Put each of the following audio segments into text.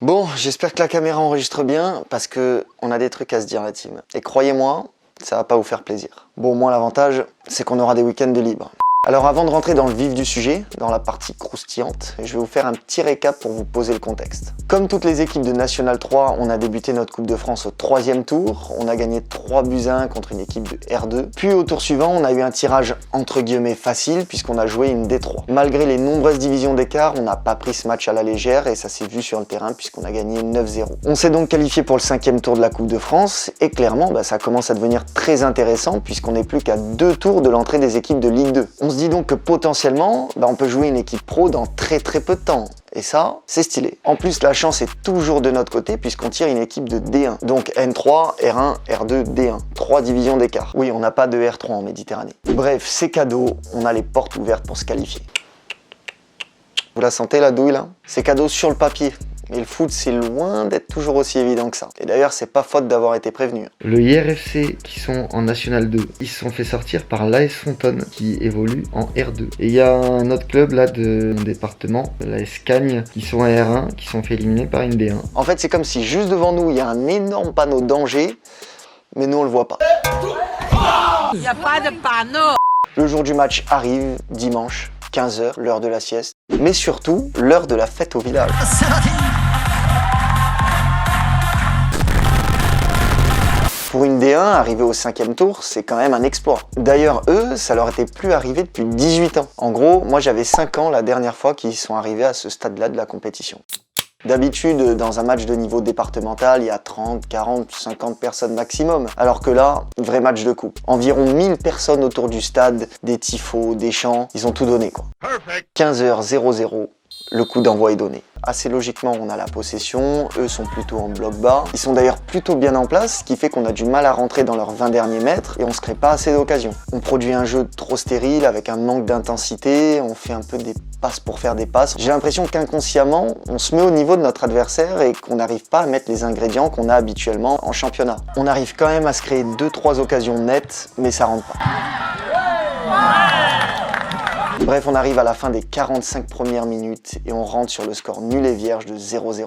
Bon, j'espère que la caméra enregistre bien parce que on a des trucs à se dire la team. Et croyez-moi, ça va pas vous faire plaisir. Bon, au moins l'avantage, c'est qu'on aura des week-ends de libre. Alors avant de rentrer dans le vif du sujet, dans la partie croustillante, je vais vous faire un petit récap pour vous poser le contexte. Comme toutes les équipes de National 3, on a débuté notre Coupe de France au 3e tour, on a gagné 3-1 contre une équipe de R2. Puis au tour suivant, on a eu un tirage entre guillemets facile puisqu'on a joué une D3. Malgré les nombreuses divisions d'écart, on n'a pas pris ce match à la légère et ça s'est vu sur le terrain puisqu'on a gagné 9-0. On s'est donc qualifié pour le 5e tour de la Coupe de France et clairement ça commence à devenir très intéressant puisqu'on n'est plus qu'à 2 tours de l'entrée des équipes de Ligue 2. On se dit donc que potentiellement, on peut jouer une équipe pro dans très peu de temps. Et ça, c'est stylé. En plus, la chance est toujours de notre côté puisqu'on tire une équipe de D1. Donc N3, R1, R2, D1. 3 divisions d'écart. Oui, on n'a pas de R3 en Méditerranée. Bref, c'est cadeau, on a les portes ouvertes pour se qualifier. Vous la sentez la douille là? C'est cadeau sur le papier. Mais le foot, c'est loin d'être toujours aussi évident que ça. Et d'ailleurs, c'est pas faute d'avoir été prévenu. Le IRFC, qui sont en National 2, ils se sont fait sortir par l'AS Fontaine, qui évolue en R2. Et il y a un autre club là de mon département, l'AS Cagnes, qui sont en R1, qui sont fait éliminer par une D1. En fait, c'est comme si juste devant nous, il y a un énorme panneau danger, mais nous, on le voit pas. Il n'y a pas de panneau. Le jour du match arrive, dimanche, 15h, l'heure de la sieste. Mais surtout, l'heure de la fête au village. Pour une D1, arriver au 5e tour, c'est quand même un exploit. D'ailleurs, eux, ça leur était plus arrivé depuis 18 ans. En gros, moi j'avais 5 ans la dernière fois qu'ils sont arrivés à ce stade-là de la compétition. D'habitude, dans un match de niveau départemental, il y a 30, 40, 50 personnes maximum. Alors que là, vrai match de coupe. Environ 1000 personnes autour du stade, des tifos, des chants, ils ont tout donné quoi. 15h00, le coup d'envoi est donné. Assez logiquement, on a la possession, eux sont plutôt en bloc bas. Ils sont d'ailleurs plutôt bien en place, ce qui fait qu'on a du mal à rentrer dans leurs 20 derniers mètres et on se crée pas assez d'occasions. On produit un jeu trop stérile avec un manque d'intensité, on fait un peu des passes pour faire des passes. J'ai l'impression qu'inconsciemment, on se met au niveau de notre adversaire et qu'on n'arrive pas à mettre les ingrédients qu'on a habituellement en championnat. On arrive quand même à se créer 2-3 occasions nettes, mais ça rentre pas. Bref, on arrive à la fin des 45 premières minutes et on rentre sur le score nul et vierge de 0-0.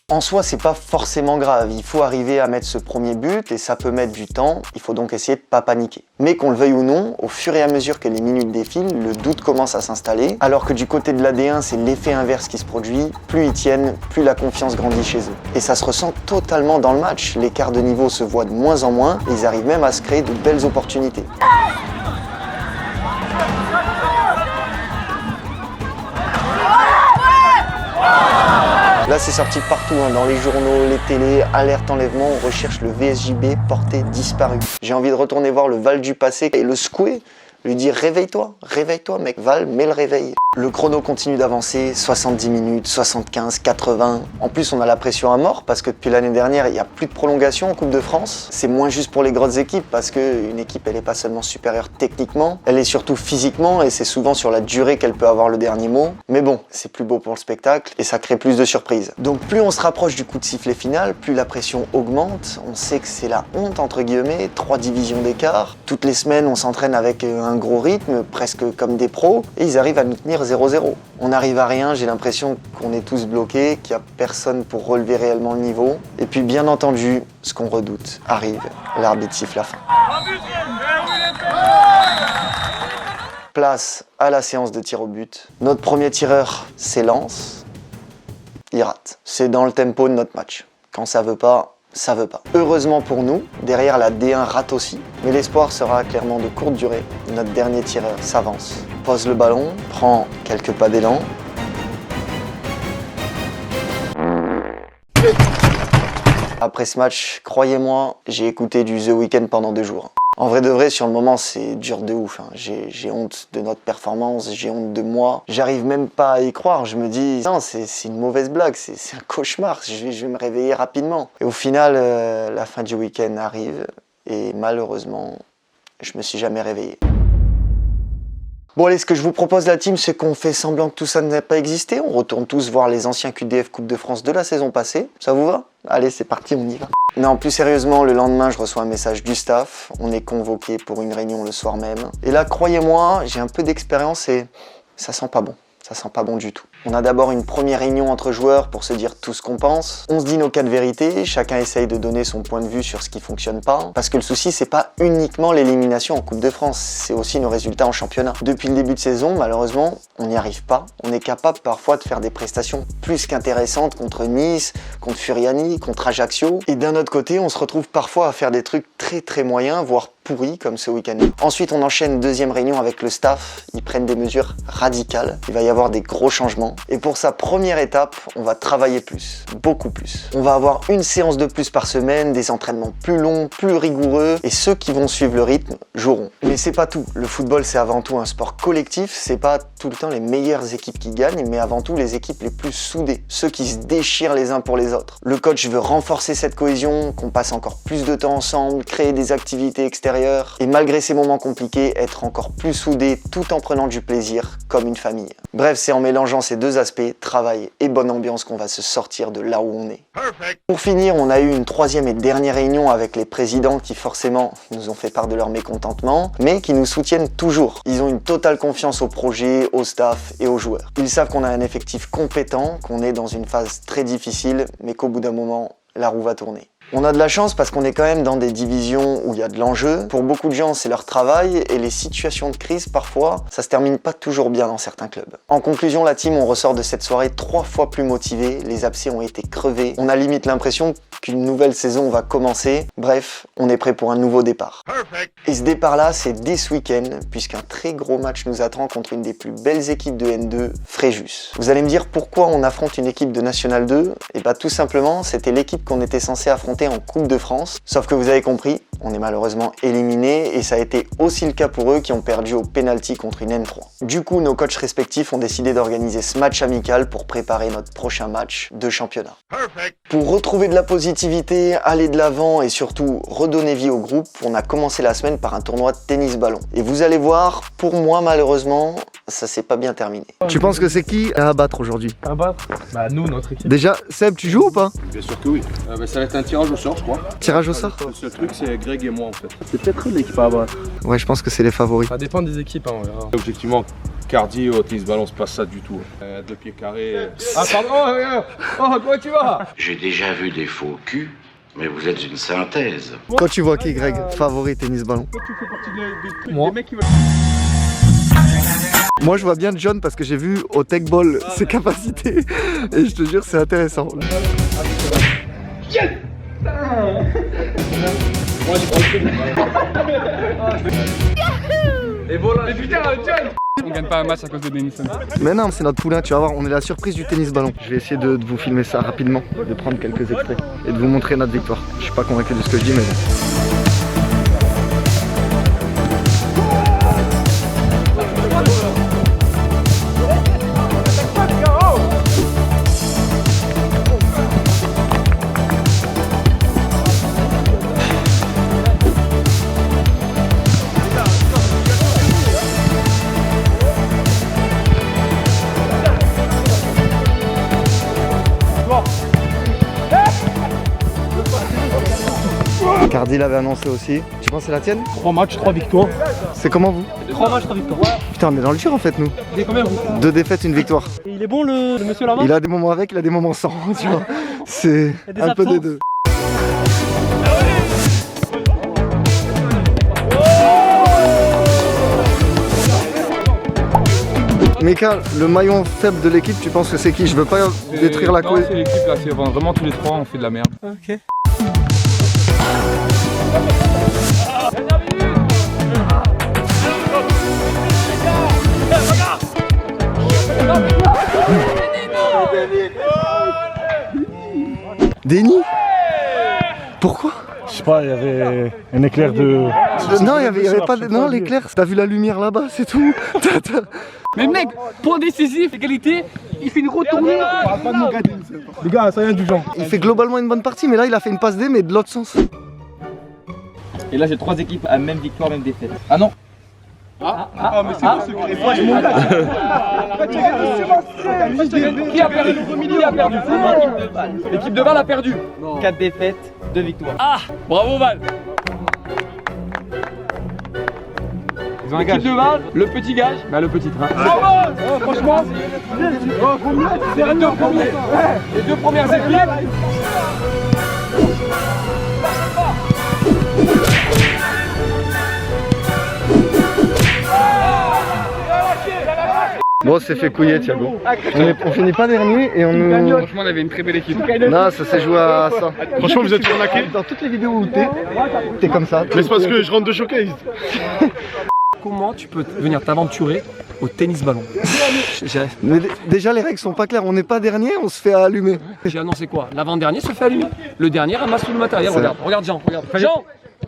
En soi, c'est pas forcément grave, il faut arriver à mettre ce premier but et ça peut mettre du temps, il faut donc essayer de pas paniquer. Mais qu'on le veuille ou non, au fur et à mesure que les minutes défilent, le doute commence à s'installer, alors que du côté de la D1, c'est l'effet inverse qui se produit, plus ils tiennent, plus la confiance grandit chez eux. Et ça se ressent totalement dans le match, l'écart de niveau se voit de moins en moins et ils arrivent même à se créer de belles opportunités. Là, c'est sorti partout, dans les journaux, les télés, alerte enlèvement, on recherche le VSJB porté disparu. J'ai envie de retourner voir le Val du passé et le secouer, lui dire réveille-toi mec, Val, mets le réveil. Le chrono continue d'avancer, 70 minutes, 75, 80. En plus, on a la pression à mort parce que depuis l'année dernière, il n'y a plus de prolongation en Coupe de France. C'est moins juste pour les grosses équipes parce qu'une équipe, elle n'est pas seulement supérieure techniquement, elle est surtout physiquement et c'est souvent sur la durée qu'elle peut avoir le dernier mot. Mais bon, c'est plus beau pour le spectacle et ça crée plus de surprises. Donc plus on se rapproche du coup de sifflet final, plus la pression augmente. On sait que c'est la honte, entre guillemets, 3 divisions d'écart. Toutes les semaines, on s'entraîne avec un gros rythme, presque comme des pros, et ils arrivent à nous tenir 0-0. On n'arrive à rien, j'ai l'impression qu'on est tous bloqués, qu'il n'y a personne pour relever réellement le niveau. Et puis bien entendu, ce qu'on redoute arrive, l'arbitre siffle la fin. Place à la séance de tir au but. Notre premier tireur s'élance, il rate. C'est dans le tempo de notre match. Quand ça veut pas, ça veut pas. Heureusement pour nous, derrière la D1 rate aussi, mais l'espoir sera clairement de courte durée. Notre dernier tireur s'avance, pose le ballon, prend quelques pas d'élan. Après ce match, croyez-moi, j'ai écouté du The Weeknd pendant 2 jours. En vrai de vrai, sur le moment, c'est dur de ouf. J'ai honte de notre performance, j'ai honte de moi. J'arrive même pas à y croire. Je me dis, non, c'est une mauvaise blague, c'est un cauchemar. Je vais me réveiller rapidement. Et au final, la fin du week-end arrive et malheureusement, je me suis jamais réveillé. Bon allez, ce que je vous propose la team, c'est qu'on fait semblant que tout ça n'a pas existé. On retourne tous voir les anciens QDF Coupe de France de la saison passée. Ça vous va? Allez, c'est parti, on y va. Non, plus sérieusement, le lendemain, je reçois un message du staff. On est convoqué pour une réunion le soir même. Et là, croyez-moi, j'ai un peu d'expérience et ça sent pas bon. Ça sent pas bon du tout. On a d'abord une première réunion entre joueurs pour se dire tout ce qu'on pense. On se dit nos cas de vérité, chacun essaye de donner son point de vue sur ce qui fonctionne pas. Parce que le souci, c'est pas uniquement l'élimination en Coupe de France, c'est aussi nos résultats en championnat. Depuis le début de saison, malheureusement, on n'y arrive pas. On est capable parfois de faire des prestations plus qu'intéressantes contre Nice, contre Furiani, contre Ajaccio. Et d'un autre côté, on se retrouve parfois à faire des trucs très moyens, voire pourris comme ce week-end. Ensuite, on enchaîne deuxième réunion avec le staff. Ils prennent des mesures radicales. Il va y avoir des gros changements. Et pour sa première étape, on va travailler plus, beaucoup plus. On va avoir une séance de plus par semaine, des entraînements plus longs, plus rigoureux. Et ceux qui vont suivre le rythme joueront. Mais c'est pas tout. Le football, c'est avant tout un sport collectif. C'est pas tout le temps les meilleures équipes qui gagnent, mais avant tout les équipes les plus soudées. Ceux qui se déchirent les uns pour les autres. Le coach veut renforcer cette cohésion, qu'on passe encore plus de temps ensemble, créer des activités extérieures. Et malgré ces moments compliqués, être encore plus soudés tout en prenant du plaisir comme une famille. Bref, c'est en mélangeant ces deux aspects, travail et bonne ambiance, qu'on va se sortir de là où on est. Perfect. Pour finir, on a eu une troisième et dernière réunion avec les présidents qui forcément nous ont fait part de leur mécontentement, mais qui nous soutiennent toujours. Ils ont une totale confiance au projet, au staff et aux joueurs. Ils savent qu'on a un effectif compétent, qu'on est dans une phase très difficile, mais qu'au bout d'un moment, la roue va tourner. On a de la chance parce qu'on est quand même dans des divisions où il y a de l'enjeu. Pour beaucoup de gens, c'est leur travail et les situations de crise, parfois, ça se termine pas toujours bien dans certains clubs. En conclusion, la team, on ressort de cette soirée 3 fois plus motivés. Les abcès ont été crevés. On a limite l'impression qu'une nouvelle saison va commencer. Bref, on est prêt pour un nouveau départ. Perfect. Et ce départ-là, c'est dès ce week-end, puisqu'un très gros match nous attend contre une des plus belles équipes de N2, Fréjus. Vous allez me dire pourquoi on affronte une équipe de National 2 ? Et bah tout simplement, c'était l'équipe qu'on était censé affronter en Coupe de France. Sauf que vous avez compris, on est malheureusement éliminé et ça a été aussi le cas pour eux qui ont perdu au penalty contre une N3. Du coup, nos coachs respectifs ont décidé d'organiser ce match amical pour préparer notre prochain match de championnat. Perfect. Pour retrouver de la positivité, aller de l'avant et surtout redonner vie au groupe, on a commencé la semaine par un tournoi de tennis-ballon. Et vous allez voir, pour moi malheureusement, ça s'est pas bien terminé. Tu penses que c'est qui à abattre aujourd'hui? À battre? Bah nous, notre équipe. Déjà, Seb, tu joues ou pas? Bien sûr que oui. Ça va être un tirage au sort, je crois. Tirage au sort? Le seul truc, c'est Greg et moi en fait. C'est peut-être l'équipe à abattre. Ouais, je pense que c'est les favoris. Ça dépend des équipes, hein, on verra. Objectivement, cardio, tennis ballon, c'est pas ça du tout. 2 pieds carrés. Ah pardon, comment tu vas? J'ai déjà vu des faux culs, mais vous êtes une synthèse. Toi, tu vois qui, Greg? Favori tennis ballon? Toi, tu fais partie Moi. des mecs qui veulent. Moi, je vois bien John parce que j'ai vu au Tech Ball ses capacités et je te jure, c'est intéressant. Et voilà. Mais putain, John! On gagne pas un match à cause de Denison. Mais non, c'est notre poulain, tu vas voir, on est la surprise du tennis ballon. Je vais essayer de vous filmer ça rapidement, de prendre quelques extraits et de vous montrer notre victoire. Je suis pas convaincu de ce que je dis, mais bon. Cardi l'avait annoncé aussi. Tu penses que c'est la tienne? 3 matchs, 3 victoires. C'est comment vous? 3 matchs, 3 victoires. Putain, on est dans le dur en fait nous. Il est combien vous? 2 défaites, 1 victoire. Et il est bon le monsieur là-bas? Il a des moments avec, il a des moments sans, tu vois. C'est des un peu absences. des deux. Mika, le maillon faible de l'équipe, tu penses que c'est qui? Je veux pas détruire la cohésion. C'est l'équipe là, c'est vraiment tous les 3 on fait de la merde. Ok. Déni? Pourquoi? Je sais pas, il y avait un éclair de... Non, il y avait pas de... Non, l'éclair, t'as vu la lumière là-bas, c'est tout. Mais mec, point décisif, égalité, il fait une retournée. Les gars, ça vient du genre. Il fait globalement une bonne partie, mais là il a fait une passe D, mais de l'autre sens. Et là j'ai 3 équipes à même victoire, même défaite. Ah non. Mais c'est bon, ce Qui a perdu? Qui a perdu? L'équipe de Val a perdu. 4 défaites, 2 victoires. Ah, bravo Val. Ils ont un gage. L'équipe de base, le petit gage. Bah le petit train. Franchement, faut mieux. C'est les deux premières équipes. Bon, c'est fait couiller, Thiago. On finit pas dernier et on nous... Franchement, on avait une très belle équipe. Non, ça s'est joué à ça. Franchement, vous êtes tournaqué. Dans toutes les vidéos où t'es comme ça. Mais c'est parce que je rentre de showcase. Comment tu peux venir t'aventurer au tennis ballon? Mais déjà, les règles sont pas claires. On n'est pas dernier, on se fait allumer. J'ai annoncé quoi? L'avant-dernier se fait allumer. Le dernier ramasse tout le matériel. Regarde Jean, regarde.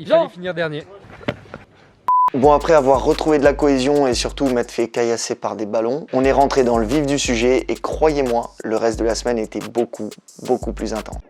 Il fallait finir dernier. Bon, après avoir retrouvé de la cohésion et surtout m'être fait caillasser par des ballons, on est rentré dans le vif du sujet et croyez-moi, le reste de la semaine était beaucoup plus intense.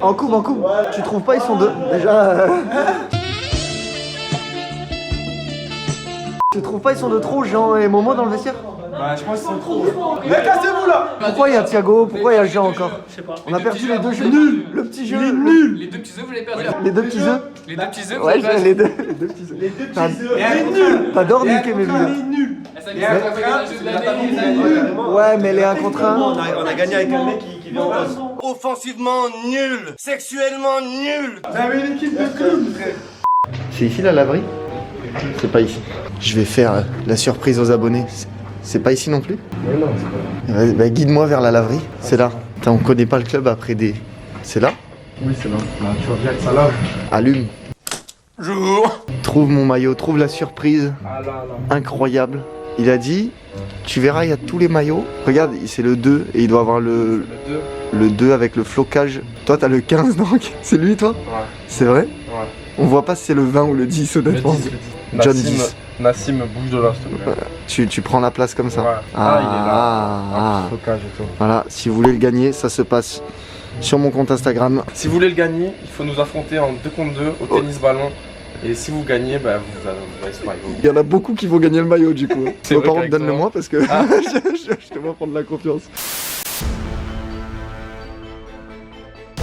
En coupe, tu trouves pas ils sont deux déjà Tu trouves pas ils sont de trop Jean et Momo dans le vestiaire? Bah, je pense qu'ils sont trop. Mais cassez-vous là! Pourquoi il y a Thiago? Pourquoi il y a Jean encore? Je sais pas. On a perdu les deux jeux. Nul! Le petit jeu. Il est nul! Les deux petits œufs, vous les perdez. Les deux petits œufs? Les deux petits œufs, Ouais, les deux petits œufs. Les deux petits œufs. T'adores niquer mes vidéos. Ouais, mais les 1 contre 1. On a gagné avec un mec qui vient en rose. Offensivement nul, sexuellement nul. J'avais une équipe de club. C'est ici la laverie? C'est pas ici. Je vais faire la surprise aux abonnés. C'est pas ici non plus? Mais non, c'est pas là. Bah, guide-moi vers la laverie. C'est là. Putain, on connaît pas le club après des... C'est là? Oui, c'est là. Là, tu vois bien que ça lave. Allume. Bonjour. Trouve mon maillot, trouve la surprise. Ah là là. Incroyable. Il a dit, tu verras, il y a tous les maillots. Regarde, c'est le 2 et il doit avoir le 2 avec le flocage. Toi, t'as le 15 donc? C'est lui, toi? Ouais. C'est vrai? Ouais. On voit pas si c'est le 20 ou le 10 honnêtement. John 10. Nassim, bouge de là, s'il te plaît. Tu prends la place comme ça. Ouais. Ah, Il est là. ah. Flocage et tout. Voilà, si vous voulez le gagner, ça se passe sur mon compte Instagram. Si vous voulez le gagner, il faut nous affronter en 2 contre 2 au tennis ballon. Et si vous gagnez, bah, vous allez se marier. Il y en a beaucoup qui vont gagner le maillot du coup. C'est Par vrai contre, qu'avec donne-le toi. moi parce que je te vois prendre la confiance.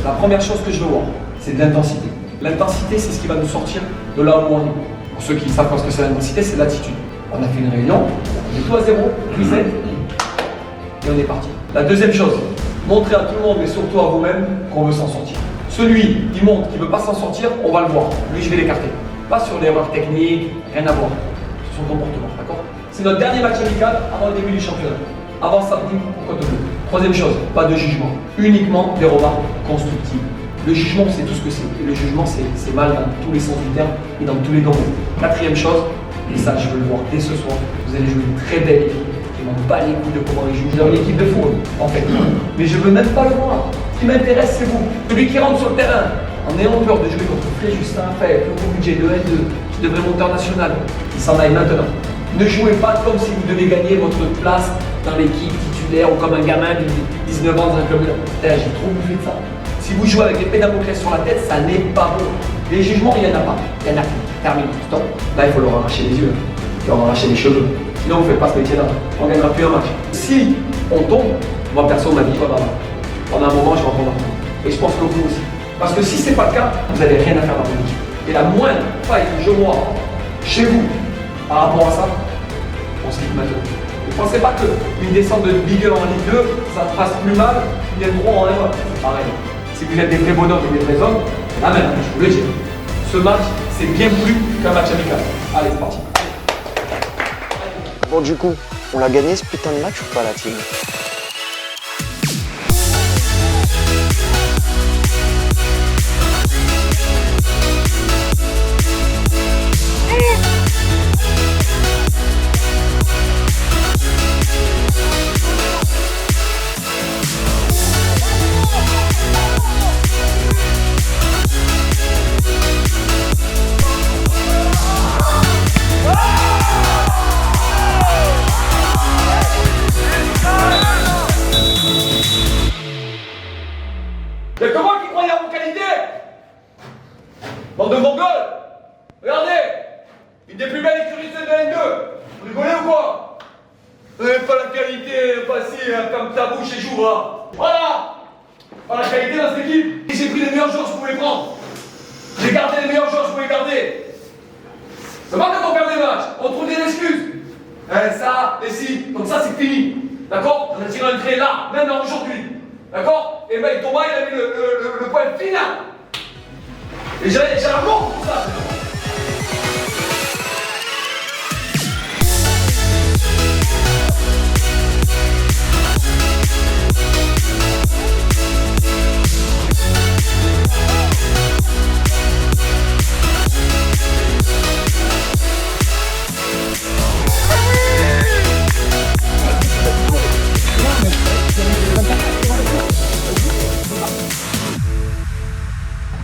La première chose que je veux voir, c'est de l'intensité. L'intensité, c'est ce qui va nous sortir de là où on est. Pour ceux qui savent pas ce que c'est l'intensité, c'est l'attitude. On a fait une réunion, on est tout à zéro, reset, et on est parti. La deuxième chose, montrer à tout le monde, mais surtout à vous-même, qu'on veut s'en sortir. Celui qui montre qu'il ne veut pas s'en sortir, on va le voir. Lui, je vais l'écarter. Pas sur l'erreur technique, rien à voir. Sur son comportement, d'accord? C'est notre dernier match amical avant le début du championnat. Avant samedi pour Côte Bleue. Troisième chose, pas de jugement. Uniquement des remarques constructives. Le jugement, c'est tout ce que c'est. Et le jugement, c'est mal dans tous les sens du terme et dans tous les domaines. Quatrième chose, et ça, je veux le voir dès ce soir, vous allez jouer une très belle équipe. Je m'en bats les couilles de comment ils jouent. Ils ont une équipe de foot, en fait. Mais je veux même pas le voir. Ce qui m'intéresse, c'est vous. Celui qui rentre sur le terrain en ayant peur de jouer contre Justin Fay, le gros budget de N2, qui devrait monter en national, il s'en aille maintenant. Ne jouez pas comme si vous devez gagner votre place dans l'équipe titulaire ou comme un gamin de 19 ans dans un club. Putain, j'ai trop bouffé de ça. Si vous jouez avec l'épée Damoclès sur la tête, ça n'est pas bon. Les jugements, il n'y en a pas. Il y en a plus. Terminé. Stop. Là, il faut leur arracher les yeux. Il faut leur arracher les cheveux. Sinon, vous ne faites pas ce métier-là. On ne gagnera plus un match. Si on tombe, moi perso, ma vie va pas mal. Pendant un moment, je vais en prendre un coup. Et je pense que vous aussi. Parce que si ce n'est pas le cas, vous n'avez rien à faire dans votre équipe. Et la moindre faille que je vois chez vous par rapport à ça, on se quitte maintenant. Ne pensez pas qu'une descente de Ligue 1 en Ligue 2, ça passe plus mal qu'une Ligue 3 en L1. C'est pareil. Si vous êtes des vrais bonhommes et des vrais hommes, là même, je vous le dis, ce match, c'est bien plus qu'un match amical. Allez, c'est parti. Bon, du coup, on l'a gagné ce putain de match ou pas, la team? Y'a que moi qui croyais à vos qualités. Bande de mongols. Regardez, une des plus belles écuries de N2. Vous rigolez ou quoi? Vous n'avez pas la qualité, passez comme ta bouche et joue, là. Voilà. Pas la qualité dans cette équipe. J'ai pris les meilleurs joueurs que je pouvais prendre. J'ai gardé les meilleurs joueurs que je pouvais garder. C'est pas quand on perd des matchs, on trouve des excuses. Ça, et si, donc ça c'est fini. D'accord? On a tiré un trait là, même aujourd'hui. D'accord? Et ben Thomas il a mis le point final. Et j'ai l'amour pour ça.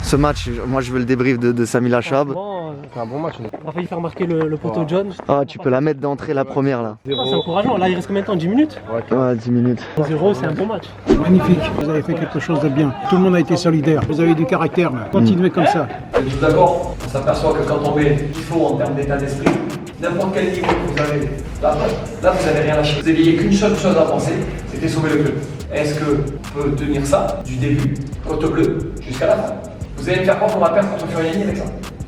Ce match, moi je veux le débrief de Samy Lachab. C'est un bon match. On a failli faire marquer le poteau John. Ah, tu peux la mettre d'entrée la première là. C'est encourageant. Là, il reste combien de temps? 10 minutes? Ouais, 10 minutes. 0, c'est un bon match. Magnifique, vous avez fait quelque chose de bien. Tout le monde a été solidaire. Vous avez du caractère là. Continuez comme ça. Vous êtes tous d'accord? On s'aperçoit que quand on met ce qu'il faut en termes d'état d'esprit, n'importe quel niveau que vous avez, là vous n'avez rien lâché. Vous n'aviez qu'une seule chose à penser, c'était sauver le club. Est-ce que on peut tenir ça du début, côte bleue, jusqu'à la fin? Vous allez me faire croire qu'on va perdre contre Furiani avec ça?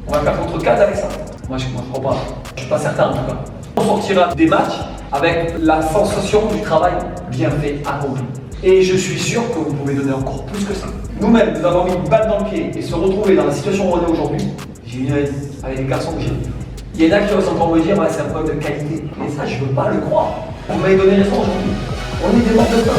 On va perdre contre Cad avec ça? Moi je ne crois pas. Je suis pas certain en tout cas. On sortira des matchs avec la sensation du travail bien fait, accompli. Et je suis sûr que vous pouvez donner encore plus que ça. Nous-mêmes, nous avons mis une balle dans le pied et se retrouver dans la situation où on est aujourd'hui. J'ai une haine avec les garçons que j'ai. Il y en a qui osent encore me dire ouais, c'est un problème de qualité. Mais ça, je ne veux pas le croire. Vous m'avez donné raison aujourd'hui. On est des morts de faim.